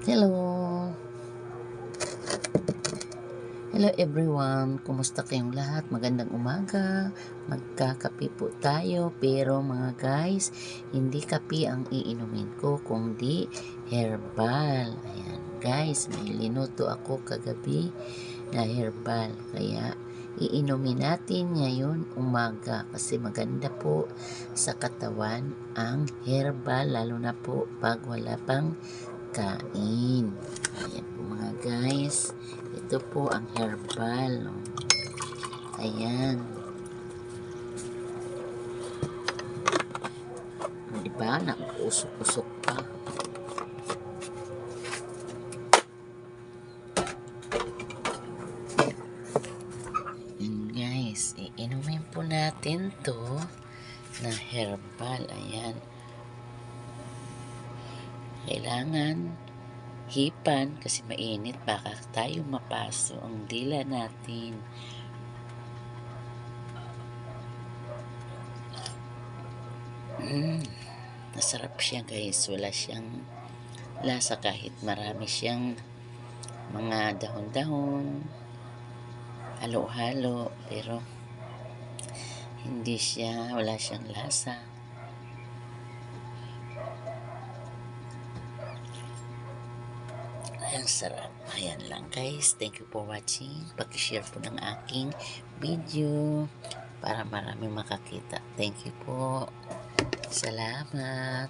Hello! Hello everyone! Kumusta kayong lahat? Magandang umaga. Magkakape po tayo. Pero mga guys, hindi kape ang iinumin ko, kundi herbal. Ayan guys, may linuto ako kagabi na herbal. Kaya iinumin natin ngayon umaga kasi maganda po sa katawan ang herbal, lalo na po pag wala pang kain. Ayan po mga guys. Ito po ang herbal. Ayan. Diba? Nausok-usok pa. Ayan guys. Iinumin po natin to na herbal. Ayan. Kailangan hipan kasi mainit. Baka tayo mapaso ang dila natin. Masarap siya guys. Wala siyang lasa kahit marami siyang mga dahon-dahon, halo-halo, pero hindi siya, wala siyang lasa. Ang sarap. Ayan lang guys. Thank you for watching. Pag-share po ng aking video para marami makakita. Thank you po. Salamat.